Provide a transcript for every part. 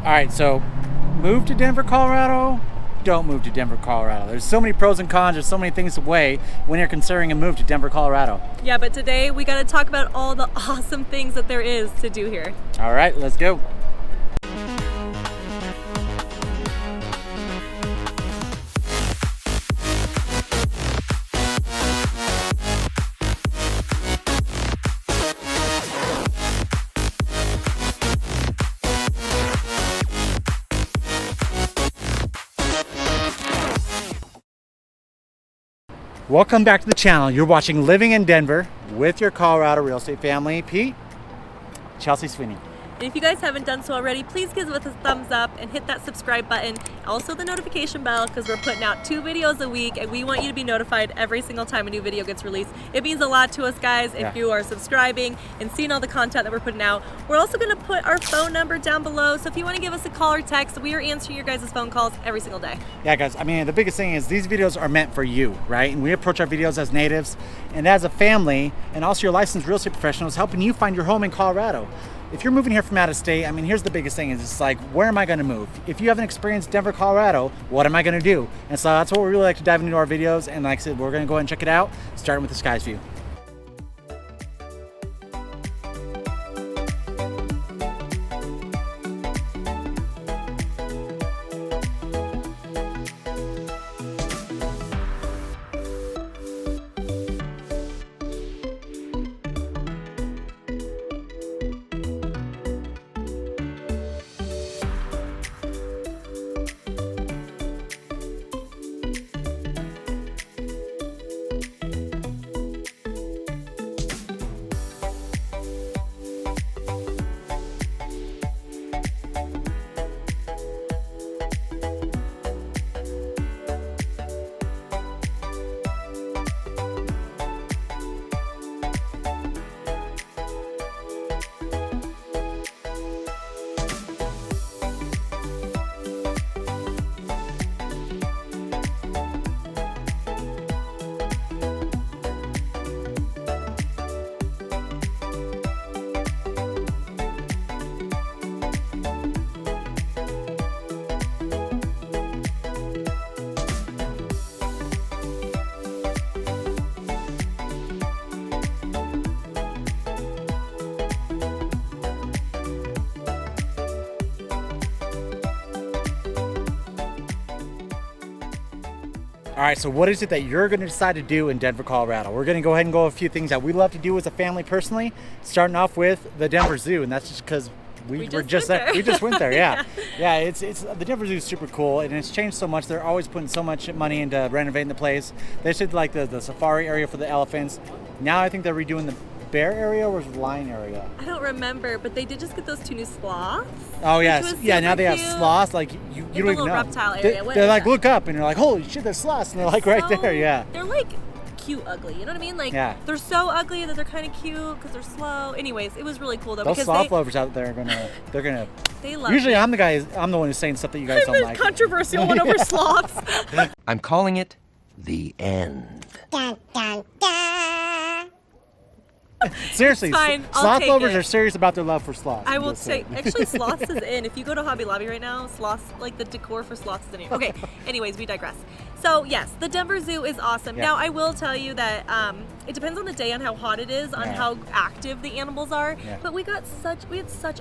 All right, so move to Denver, Colorado. Don't move to Denver, Colorado. There's so many pros and cons. There's so many things to weigh when you're considering a move to Denver, Colorado. Yeah, but today we got to talk about all the awesome things that there is to do here. All right, let's go. Welcome back to the channel. You're watching Living in Denver with your Colorado real estate family, Pete, Chelsea, Sweeney. And if you guys haven't done so already, please give us a thumbs up and hit that subscribe button. Also the notification bell, because we're putting out 2 videos a week and we want you to be notified every single time a new video gets released. It means a lot to us, guys, if you are subscribing and seeing all the content that we're putting out. We're also going to put our phone number down below, so if you want to give us a call or text, we are answering your guys' phone calls every single day. Yeah, guys, I mean, the biggest thing is these videos are meant for you, right? And we approach our videos as natives and as a family, and also your licensed real estate professionals helping you find your home in Colorado. If you're moving here from out of state, I mean, here's the biggest thing is it's like, where am I going to move? If you haven't experienced Denver, Colorado, what am I going to do? And so that's what we really like to dive into our videos. And like I said, we're going to go ahead and check it out, starting with the sky's view. All right, so what is it that you're going to decide to do in Denver, Colorado? We're going to go ahead and go a few things that we love to do as a family personally, starting off with the Denver Zoo, and that's just because we just went there. Yeah, it's the Denver Zoo is super cool, and it's changed so much. They're always putting so much money into renovating the place. They did like the safari area for the elephants. Now I think they're redoing the bear area or the lion area. I don't remember, but they did just get those 2 new sloths. Oh yes, yeah. Now they have sloths. Like you don't even know. Reptile area. They're like, look up, and you're like, holy shit, there's sloths, and they're like right there. Yeah. They're like cute ugly. You know what I mean? Like they're so ugly that they're kind of cute because they're slow. Anyways, it was really cool though. Those sloth lovers out there they're gonna. They love. Usually, I'm the one who's saying stuff that you guys don't like. Controversial one over sloths. I'm calling it the end. Dun, dun, dun. Seriously, sloth lovers are serious about their love for sloths. I will say, actually, sloths is in. If you go to Hobby Lobby right now, sloths, like the decor for sloths is in. Okay, anyways, we digress. So yes, the Denver Zoo is awesome. Now I will tell you that it depends on the day on how hot it is, on how active the animals are. But we had such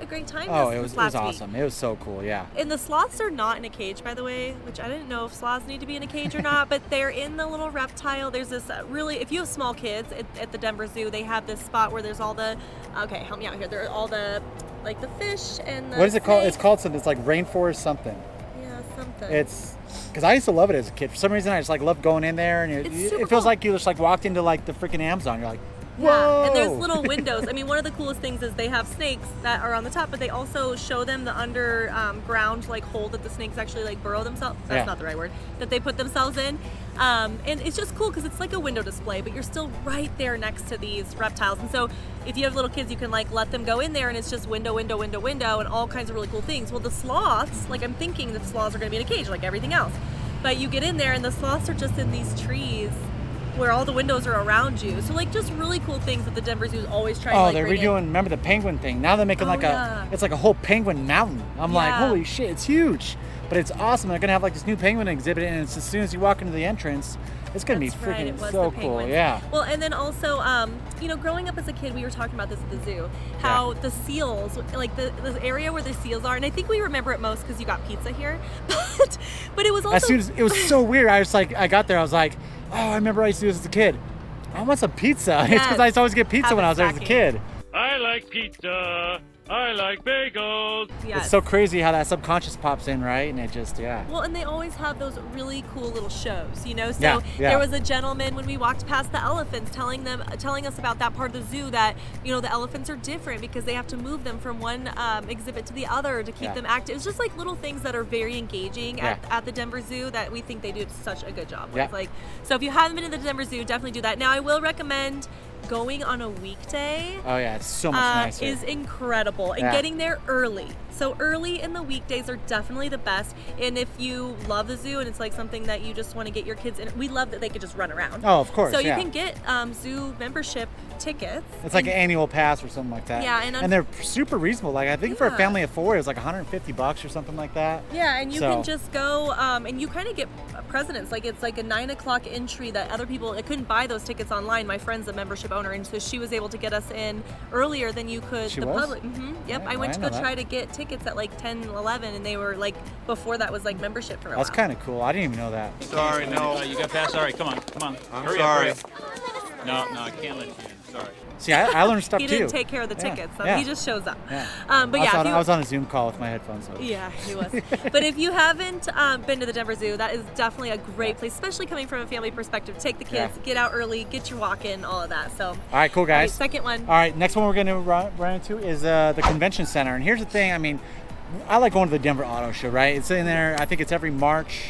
a great time. Oh, it was awesome. Week. It was so cool. Yeah. And the sloths are not in a cage, by the way, which I didn't know if sloths need to be in a cage or not. But they're in the little reptile. There's this really, if you have small kids at the Denver Zoo, they have this spot where there's all the. Okay, help me out here. There are all the like the fish and the. What is it called? It's called something. It's like rainforest something. Yeah, something. It's. Because I used to love it as a kid. For some reason, I just like love going in there, and it feels like you just like walked into like the freaking Amazon. You're like, whoa! Yeah, and there's little windows. I mean, one of the coolest things is they have snakes that are on the top, but they also show them the underground like hole that the snakes actually like burrow themselves. That's not the right word. That they put themselves in. And it's just cool because it's like a window display, but you're still right there next to these reptiles. And so if you have little kids, you can like let them go in there and it's just window, window, window, window, and all kinds of really cool things. Well, the sloths, like I'm thinking that sloths are going to be in a cage like everything else. But you get in there and the sloths are just in these trees where all the windows are around you. So like just really cool things that the Denver Zoo is always trying to Oh, like they're bring redoing. in. Remember the penguin thing? Now they're making it's like a whole penguin mountain. I'm like, Yeah. holy shit, it's huge, but it's awesome. They're gonna have like this new penguin exhibit, and it's as soon as you walk into the entrance, it's gonna That's be right, freaking it was so the cool. penguins. Yeah. Well, and then also, you know, growing up as a kid, we were talking about this at the zoo, how the seals, like the area where the seals are, and I think we remember it most because you got pizza here, but it was also As soon as it was so weird, I got there, I was like, oh, I remember I used to do this as a kid. I want some pizza. It's because I used to always get pizza Have when it I was there as a snacking. kid. I like pizza. I like bagels. Yes. It's so crazy how that subconscious pops in, right? And it just, yeah. Well, and they always have those really cool little shows, you know. So Yeah, yeah. there was a gentleman when we walked past the elephants telling us about that part of the zoo that, you know, the elephants are different because they have to move them from one exhibit to the other to keep them active. It's just like little things that are very engaging at the Denver Zoo that we think they do such a good job with. Yeah. Like, so if you haven't been to the Denver Zoo, definitely do that. Now, I will recommend going on a weekday. Oh yeah, it's so much nicer. Is incredible, and getting there early. So early in the weekdays are definitely the best. And if you love the zoo and it's like something that you just want to get your kids in, we love that they could just run around. Oh, of course. So yeah. you can get zoo membership tickets. It's like an annual pass or something like that. Yeah, and they're super reasonable. Like I think for a family of 4, it's like $150 or something like that. Yeah, and you can just go, and you kind of get precedence. Like it's like a 9 o'clock entry that other people couldn't buy those tickets online. My friend's a membership owner, and so she was able to get us in earlier than you could. She the was? public. Mm-hmm. Yep, Yeah, I went to go know that. try to get tickets at like 10, 11, and they were like before that was like membership for a That's while. kind of cool. I didn't even know that. Sorry, no. You got past. All right, come on. I'm Hurry sorry. up. No, I can't let you in. Sorry. See, I learned stuff He too. didn't take care of the Yeah, tickets, so yeah. he just shows up. Yeah. But yeah, I was on a Zoom call with my headphones. So. Yeah, he was. But if you haven't been to the Denver Zoo, that is definitely a great place, especially coming from a family perspective. Take the kids, get out early, get your walk in, all of that. So. All right, cool guys. Okay, second one. All right, next one we're going to run into is the convention center. And here's the thing. I mean, I like going to the Denver Auto Show, right? It's in there. I think it's every March.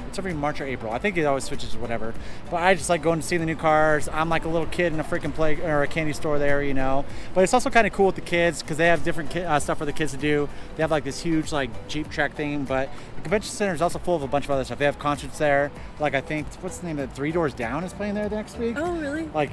It's every March or April. I think it always switches or whatever. But I just like going to see the new cars. I'm like a little kid in a freaking play or a candy store there, you know. But it's also kind of cool with the kids because they have different stuff for the kids to do. They have like this huge like Jeep track thing. But the convention center is also full of a bunch of other stuff. They have concerts there. Like I think what's the name of it? 3 Doors Down is playing there next week. Oh, really? Like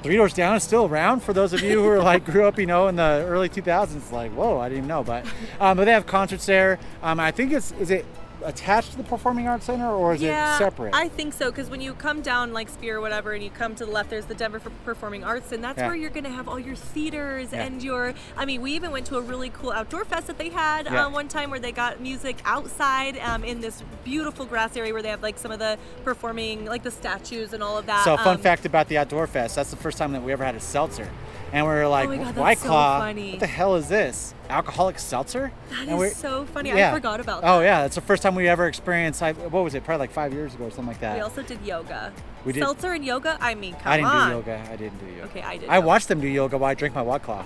3 Doors Down is still around for those of you who are like grew up, you know, in the early 2000s. Like whoa, I didn't even know. But they have concerts there. I think is it attached to the Performing Arts Center or is it separate? I think so, because when you come down like Spear or whatever and you come to the left, there's the Denver Performing Arts, and that's where you're going to have all your theaters and your, I mean, we even went to a really cool outdoor fest that they had one time where they got music outside in this beautiful grass area where they have like some of the performing, like the statues and all of that. So fun fact about the Outdoor Fest, that's the first time that we ever had a seltzer. And we were like, oh my God, White that's so Claw, funny. what the hell is this? Alcoholic seltzer? That And is so funny. I forgot about that. Oh yeah, that's the first time we ever experienced, what was it, probably like 5 years ago or something like that. We also did yoga. We did. Seltzer and yoga? I mean, come on. I didn't do yoga. I didn't do yoga. Okay, I did. I watched them do yoga while I drank my White Claw.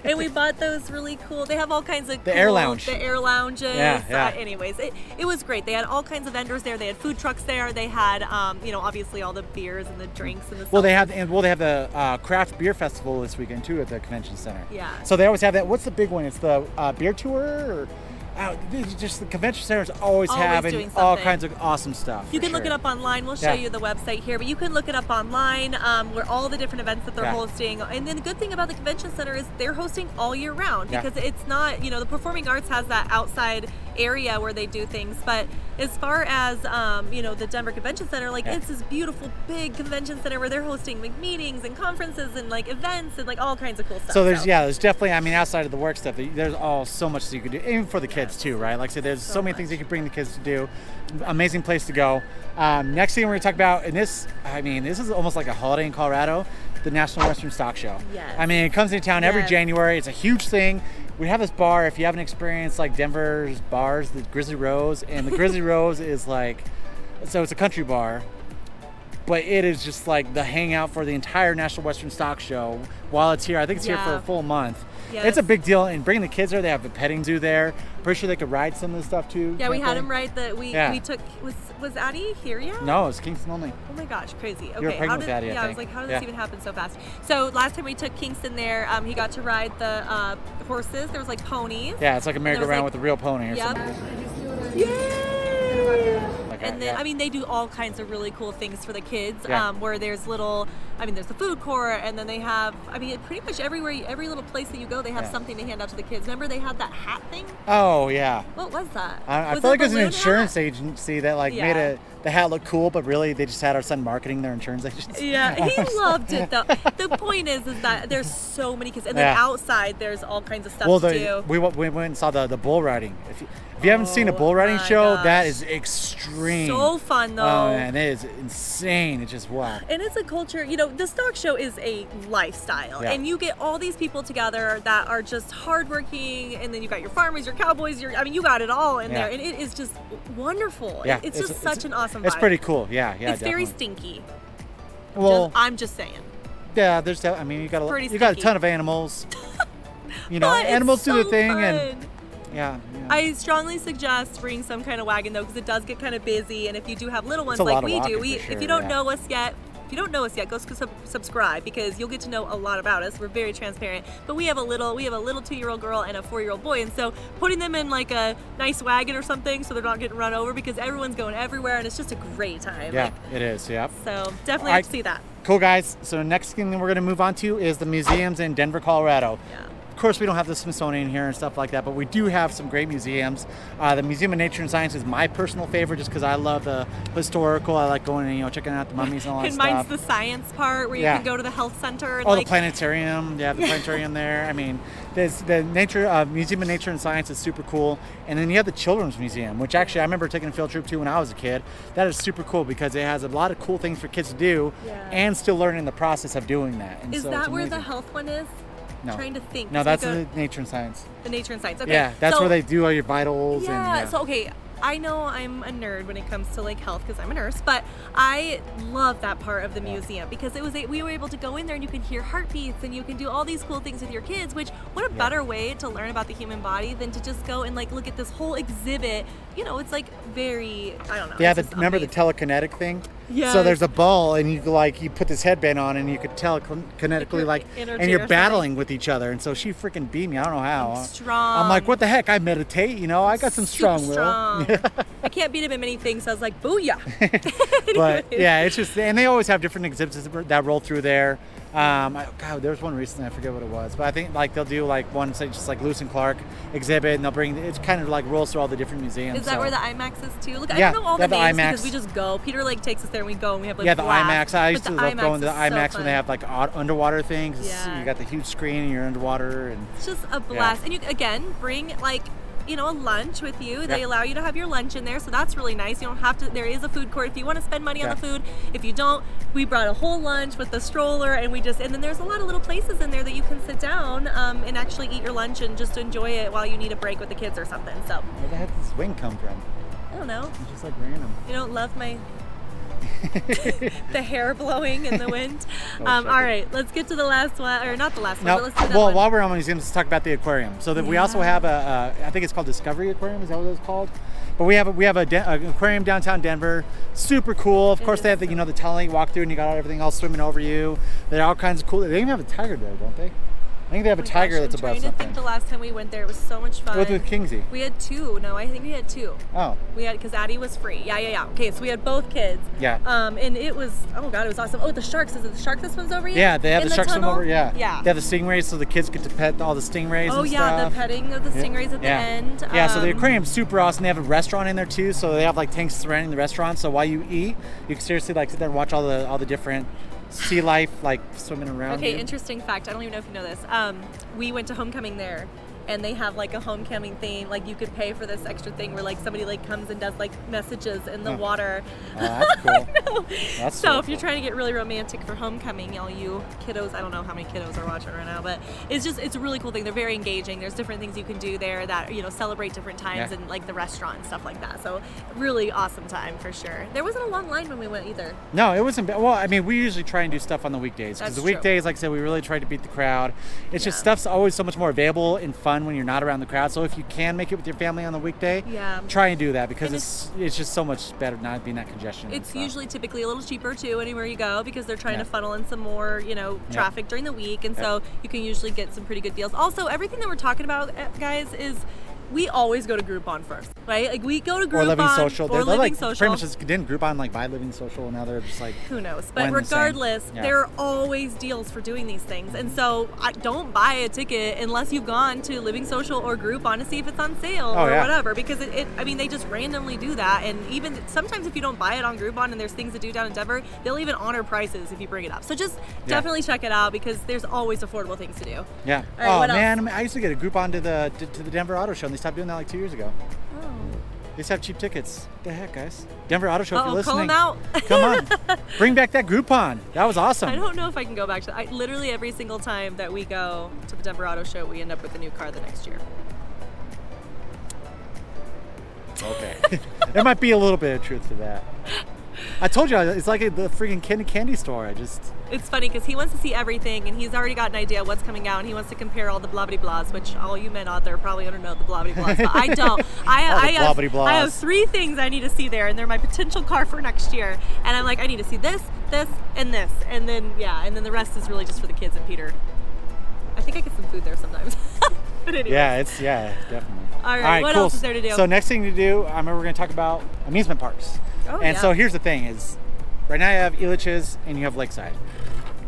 And we bought those really cool. They have all kinds of The air lounge. The air lounges. Yeah. Anyways, it was great. They had all kinds of vendors there. They had food trucks there. They had, you know, obviously all the beers and the drinks and the. Well, they have the craft beer festival this weekend too at the convention center. Yeah. So they always have that. What's the big one? It's the beer tour. Or, just the convention center is always Always having doing all something. kinds of awesome stuff. You for can look sure. it up online. We'll show you the website here, but you can look it up online where all the different events that they're hosting. And then the good thing about the convention center is they're hosting all year round because it's not, you know, the Performing Arts has that outside area where they do things, but as far as you know, the Denver Convention Center, like it's this beautiful big convention center where they're hosting like meetings and conferences and like events and like all kinds of cool stuff. So there's definitely, I mean, outside of the work stuff, there's so much that you could do, even for the kids too, right? Like I said, there's so many things you can bring the kids to do. Amazing place to go. Next thing we're gonna talk about, and this is almost like a holiday in Colorado, the National Western Stock Show. Yes. I mean, it comes into town every January. It's a huge thing. We have this bar, if you haven't experienced like Denver's bars, the Grizzly Rose, and the Grizzly Rose is like, so it's a country bar, but it is just like the hangout for the entire National Western Stock Show while it's here. I think it's here for a full month. Yes. It's a big deal, and bringing the kids there, they have a petting zoo there. Pretty sure they could ride some of the stuff too. Yeah, we had frankly. him ride we took, was Addie here yet? No, it's Kingston only. Oh my gosh, crazy. Okay, You were pregnant how with did Addie, I I was think. like, how did this even happen so fast? So last time we took Kingston there, he got to ride the horses. There was like ponies. Yeah, it's like a there was, merry-go-round like- with a real pony or Yep. something. Yay! Okay, and then yeah. I mean they do all kinds of really cool things for the kids. Yeah. Where there's there's the food court, and then they have pretty much every little place that you go, they have Yeah. something to hand out to the kids. Remember they had that hat thing? Oh yeah. What was that? I Was feel it like it was an balloon insurance hat? agency that like Yeah. made the hat look cool, but really they just had our son marketing their insurance agency. Yeah, he loved it though. The point is that there's so many kids, and then Yeah. outside there's all kinds of stuff Well, to do. we went and saw the bull riding. If you haven't seen a bull riding my show, that gosh. is extreme. So fun though. Oh man, it is insane. It's just wow. And it's a culture, the stock show is a lifestyle. Yeah. And you get all these people together that are just hardworking, and then you got your farmers, your cowboys, you got it all in Yeah. there. And it is just wonderful. Yeah, It's just such an awesome vibe. It's pretty cool. Yeah, It's definitely. very stinky. Well, I'm just saying. yeah. There's that. I mean, you got pretty a ton stinky. of animals. But it's animals do so the thing, fun. and yeah. I strongly suggest bringing some kind of wagon though, because it does get kind of busy, and if you do have little ones a like lot of we do, walking for if you sure, don't yeah. know us yet, go subscribe, because you'll get to know a lot about us. We're very transparent. But we have a little 2-year-old girl and a 4-year-old boy, and so putting them in like a nice wagon or something so they're not getting run over, because everyone's going everywhere, and it's just a great time. Yeah, it is. Yeah. So definitely All have to see that. Cool, guys. So next thing we're going to move on to is the museums in Denver, Colorado. Yeah. Of course, we don't have the Smithsonian here and stuff like that, but we do have some great museums. The Museum of Nature and Science is my personal favorite, just because I love the historical. I like going and checking out the mummies and all that And stuff. mine's the science part where you Yeah. can go to the health center and Oh, like the planetarium. Yeah, the planetarium there. I mean, there's the Museum of Nature and Science is super cool. And then you have the Children's Museum, which actually I remember taking a field trip to when I was a kid. That is super cool because it has a lot of cool things for kids to do and still learning the process of doing that. And Is so that it's where the amazing. health one is? No. Trying to think. No, 'cause that's we go- the Nature and Science. the nature and science. Okay. Yeah, that's so, where they do all your vitals. Yeah. And, So okay, I know I'm a nerd when it comes to like health because I'm a nurse, but I love that part of the museum because we were able to go in there and you can hear heartbeats and you can do all these cool things with your kids. Which what a better way to learn about the human body than to just go and like look at this whole exhibit. It's like very I don't know. Yeah, it's just remember the amazing. telekinetic thing? Yes. So there's a ball, and you put this headband on, and you could telekinetically energy and you're or something. battling with each other. And so she freaking beat me. I don't know how. I'm strong. I'm like, what the heck? I meditate. I got some Super strong will. strong. I can't beat him in many things. So I was like, booyah. But yeah, it's just, and they always have different exhibits that roll through there. God, there was one recently, I forget what it was, but I think like they'll do like one, say just like Lewis and Clark exhibit, and they'll bring it's kind of like rolls through all the different museums. Is that so. where the IMAX is too? Look, Yeah, I don't know all they the have the names IMAX. because we just go. Peter like takes us there and we go and we have like Yeah, the blast. IMAX. I But used to the love going to the is so IMAX fun. when they have like underwater things. Yeah. You got the huge screen and you're underwater, and It's just a blast. And you again bring like a lunch with you. They Yeah. allow you to have your lunch in there, so that's really nice. You don't have to. There is a food court if you want to spend money on Yeah. the food. If you don't, we brought a whole lunch with the stroller, and then there's a lot of little places in there that you can sit down and actually eat your lunch and just enjoy it while you need a break with the kids or something. So where the heck did this wing come from? I don't know. It's just like random. You don't love my the hair blowing in the wind. Oh, All check it. right, let's get to the last one, or not the last one, Now, but let's do that well, one. while we're on museums, let's talk about the aquarium. So that we also have I think it's called Discovery Aquarium. Is that what it's called? But we have an aquarium downtown Denver. Super cool. Of course, they have the the tunneling walk through, and you got everything all swimming over you. There are all kinds of cool. They even have a tiger there, don't they? I think they have a Oh my tiger gosh, that's I'm above trying to something. think the last time we went there, it was so much fun. With Kingsey. We had two. No, I think we had two. Oh. We had because Addie was free. Yeah. Okay, so we had both kids. Yeah. And it was it was awesome. Oh, the sharks! Is it the shark that swims over you? Yeah, they have In the sharks swim tunnel? over. Yeah. Yeah. They have the stingrays, so the kids get to pet all the stingrays. Oh and yeah, stuff. the petting of the stingrays at the end. Yeah, so the aquarium's super awesome. They have a restaurant in there too, so they have like tanks surrounding the restaurant. So while you eat, you can seriously like sit there and watch all the different sea life like swimming around. Okay, you. interesting fact. I don't even know if you know this. We went to homecoming there, and they have like a homecoming thing. Like you could pay for this extra thing where like somebody like comes and does like messages in the water. Oh, that's cool. No. That's So so if you're cool. trying to get really romantic for homecoming, all you kiddos, I don't know how many kiddos are watching right now, but it's a really cool thing. They're very engaging. There's different things you can do there that celebrate different times Yeah. and like the restaurant and stuff like that. So really awesome time for sure. There wasn't a long line when we went either. No, it wasn't bad. Well, I mean, we usually try and do stuff on the weekdays because That's the true. weekdays, like I said, we really try to beat the crowd. It's just Yeah. stuff's always so much more available and fun when you're not around the crowd. So if you can make it with your family on the weekday, Yeah. try and do that because And it's just so much better not being that congestion. and It's stuff. usually typically a little cheaper too anywhere you go because they're trying Yeah. to funnel in some more, traffic during the week, and so you can usually get some pretty good deals. Also, everything that we're talking about, guys, is we always go to Groupon first, right? Like we go to Groupon or Living Social. or They're Living like, Social. pretty much just didn't Groupon like buy Living Social, and now they're just like, who knows? But one and the same. regardless, Yeah. there are always deals for doing these things. And so don't buy a ticket unless you've gone to Living Social or Groupon to see if it's on sale or whatever, because I mean, they just randomly do that. And even sometimes if you don't buy it on Groupon and there's things to do down in Denver, they'll even honor prices if you bring it up. So just definitely check it out, because there's always affordable things to do. Yeah. All right, what else? man, I used to get a Groupon to the Denver Auto Show, and they stopped doing that like 2 years ago. Oh. They used to have cheap tickets. What the heck, guys? Denver Auto Show, if you're Call listening. them out. Come on. Bring back that Groupon. That was awesome. I don't know if I can go back to that. Literally every single time that we go to the Denver Auto Show, we end up with a new car the next year. Okay. There might be a little bit of truth to that. I told you, it's like the freaking candy store. It's funny because he wants to see everything, and he's already got an idea of what's coming out, and he wants to compare all the blah-blah-blahs, which all you men out there probably don't know the blah-blah-blahs, but I don't. I have 3 things I need to see there, and they're my potential car for next year. And I'm like, I need to see this, this, and this. And then, and then the rest is really just for the kids and Peter. I think I get some food there sometimes. But anyway. Definitely. All right, what else is there to do? So next thing to do, I remember we're going to talk about amusement parks. Oh, and so here's the thing is, right now you have Elitch's and you have Lakeside.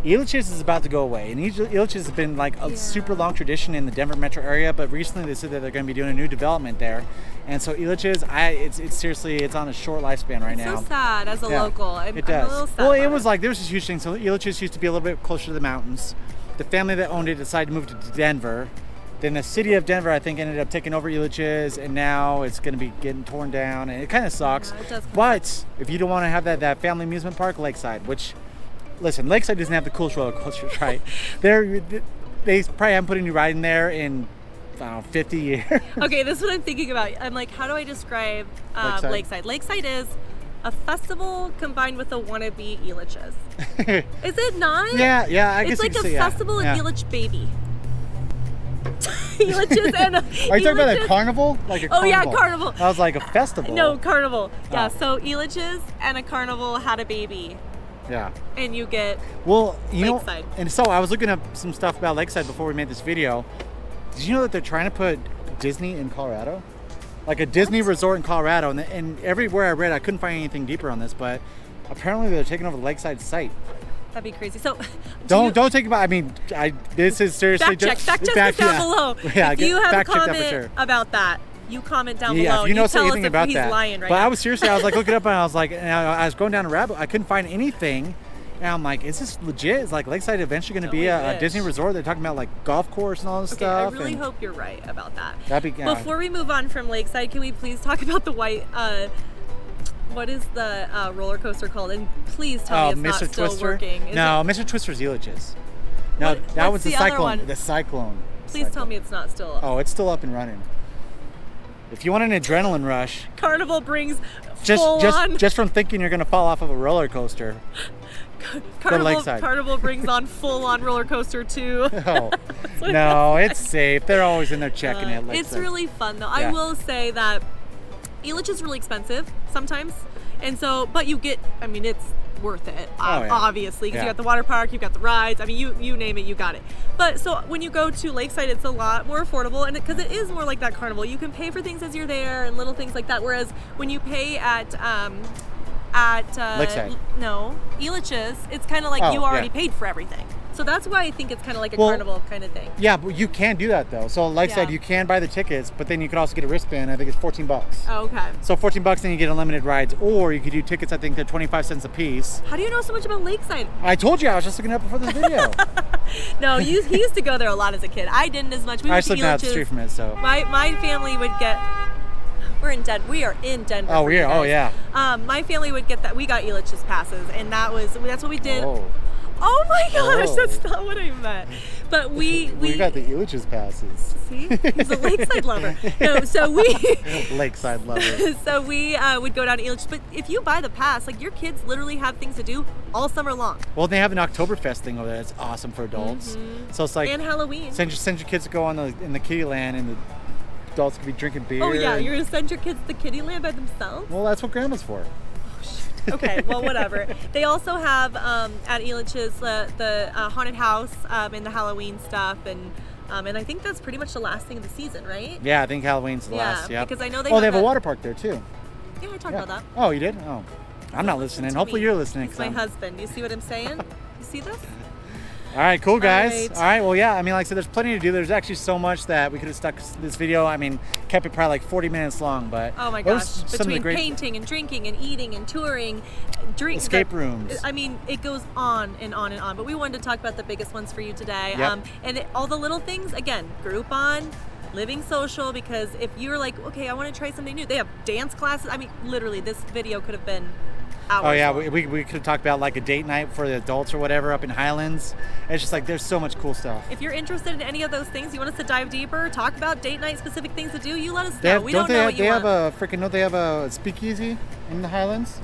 Elitch's is about to go away, and Elitch's has been like a super long tradition in the Denver metro area, but recently they said that they're going to be doing a new development there. And so Elitch's, it's seriously, it's on a short lifespan right now. It's so sad as a local. I'm a little sad. Well, it was like, there was this huge thing. So Elitch's used to be a little bit closer to the mountains. The family that owned it decided to move to Denver. Then the city of Denver, I think, ended up taking over Elitch's, and now it's going to be getting torn down, and it kind of sucks. Yeah, it does. But if you don't want to have that family amusement park, Lakeside, which, listen, Lakeside doesn't have the coolest roller coasters, right? They probably haven't put a new ride in there in, I don't know, 50 years. Okay, this is what I'm thinking about. I'm like, how do I describe Lakeside? Lakeside is a festival combined with a wannabe Elitch's. Is it not? Yeah, I guess it's like you a could say, festival of Elitch baby. Elitch's and Are you talking about a carnival? Like a carnival? Oh yeah, carnival. I was like a festival. No, carnival. Yeah, Oh. so Elitch's and a carnival had a baby. Yeah. And you get Lakeside. know, and so I was looking up some stuff about Lakeside before we made this video. Did you know that they're trying to put Disney in Colorado? Like a Disney resort in Colorado, and everywhere I read, I couldn't find anything deeper on this, but apparently they're taking over the Lakeside site. That'd be crazy. So don't take it back. I mean, this is seriously fact check this down below. Yeah, if you have a fact check that for comment sure. about that, you comment down Yeah, below. if you know tell us anything if about he's that. lying right but now. I was seriously, I was like looking it up, and I was like, and I was going down a rabbit. I couldn't find anything, and I'm like, is this legit? Is like Lakeside eventually going to be a Disney resort? They're talking about like golf course and all this stuff. I really hope you're right about that. That'd be Before we move on from Lakeside, can we please talk about the white? What is the roller coaster called? And please tell me it's Mr. not still Twister? working. No, Mr. Twister's Elitch's. No, that was the the other Cyclone. one? The Cyclone. Please tell me it's not still. Oh, it's still up and running. If you want an adrenaline rush, Carnival brings full on. just from thinking you're gonna fall off of a roller coaster. Carnival brings on full on roller coaster too. No, it's safe. They're always in there checking it. It's really fun though. I will say that Elitch is really expensive sometimes, and so but you get. I mean, it's worth it obviously because you got the water park, you got the rides. I mean, you name it, you got it. But so when you go to Lakeside, it's a lot more affordable, and because it is more like that carnival, you can pay for things as you're there and little things like that. Whereas when you pay at Lakeside. No, Elitch's, it's kind of like you already paid for everything. So that's why I think it's kind of like a carnival kind of thing. Yeah, but you can do that though. So like I said, you can buy the tickets, but then you could also get a wristband. I think it's $14. Oh, okay. So $14, then you get unlimited rides, or you could do tickets. I think they're 25 cents a piece. How do you know so much about Lakeside? I told you, I was just looking it up before this video. No, he used to go there a lot as a kid. I didn't as much. I just lived down the street from it, so. My family would get. We are in Denver. Oh, we are. Oh, yeah. My family would get that. We got Elitch's passes, and that's what we did. Oh my gosh, that's not what I meant. But we got the Elitch's passes. See, he's a Lakeside lover. No, so we Lakeside lover. So we would go down to Elitch. But if you buy the pass, like your kids literally have things to do all summer long. Well, they have an Oktoberfest thing over there. It's awesome for adults. Mm-hmm. So it's like and Halloween. Send your kids to go in the kiddie land, and the adults could be drinking beer. Oh yeah, you're gonna send your kids to the kiddie land by themselves? Well, that's what grandma's for. Okay, well, whatever. They also have at Elitch's the haunted house and the Halloween stuff, and And I think that's pretty much the last thing of the season, right? Yeah, I think Halloween's the last. Yeah, because I know they have a water park there too. Yeah, I talked about that. Oh, you did? Oh, I'm not listening. Hopefully you're listening. It's my husband. You see what I'm saying? You see this? All right, cool guys. All All right, well, yeah, I mean, like I said, there's plenty to do. There's actually so much that we could have stuck this video. I mean, kept it probably like 40 minutes long, but oh my those gosh, some of the between great painting and drinking and eating and touring, escape rooms. I mean, it goes on and on and on. But we wanted to talk about the biggest ones for you today. Yep. All the little things. Again, Groupon, Living Social. Because if you're like, okay, I want to try something new, they have dance classes. I mean, literally, this video could have been hours Oh yeah, long. we could have talked about like a date night for the adults or whatever up in Highlands. It's just like there's so much cool stuff. If you're interested in any of those things, you want us to dive deeper, talk about date night specific things to do, you let us know. We don't know what you want. They have a speakeasy in the Highlands?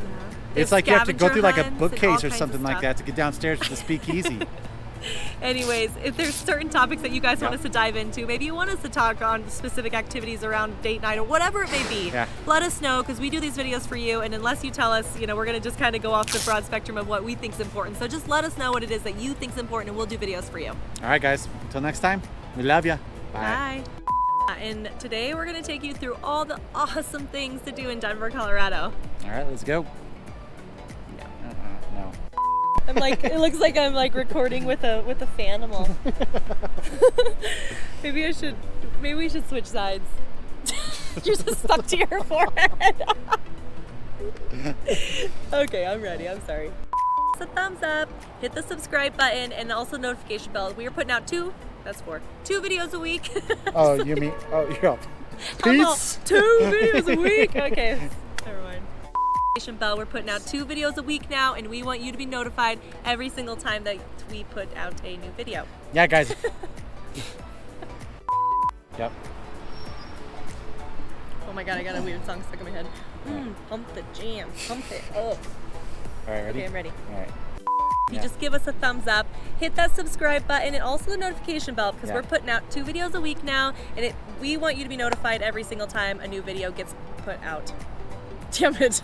They It's have like you have to go scavenger through like a hunts and all bookcase or kinds of something like stuff. that to get downstairs to the speakeasy. Anyways, if there's certain topics that you guys want us to dive into, maybe you want us to talk on specific activities around date night or whatever it may be, let us know, because we do these videos for you, and unless you tell us, we're going to just kind of go off the broad spectrum of what we think is important. So just let us know what it is that you think is important, and we'll do videos for you. All right, guys. Until next time, we love you. Bye. Bye. And today we're going to take you through all the awesome things to do in Denver, Colorado. All right, let's go. No. I'm like, it looks like I'm like recording with a fanimal. Maybe we should switch sides. You're just stuck to your forehead. Okay, I'm ready. I'm sorry. So thumbs up, hit the subscribe button, and also notification bell. We are putting out two videos a week. Oh, you mean? Oh, you're up. Peace. 2 videos a week. Okay, never mind. Bell. We're putting out 2 videos a week now, and we want you to be notified every single time that we put out a new video. Yeah, guys. Yep. Oh my god, I got a weird song stuck in my head. Pump the jam, pump it up. All right, ready? Okay, I'm ready. All right. If you just give us a thumbs up, hit that subscribe button, and also the notification bell, because we're putting out 2 videos a week now, and we want you to be notified every single time a new video gets put out. Damn it.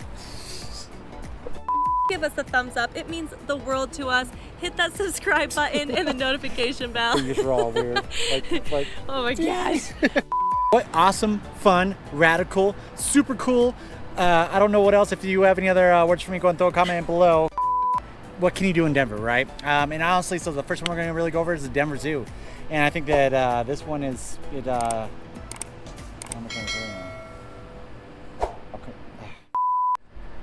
Give us a thumbs up. It means the world to us. Hit that subscribe button and the notification bell. Fingers are all weird. Like oh my gosh. What awesome, fun, radical, super cool. I don't know what else. If you have any other words for me, go and throw a comment below. What can you do in Denver, right? And honestly, so the first one we're going to really go over is the Denver Zoo. And I think that this one is, how much am I saying?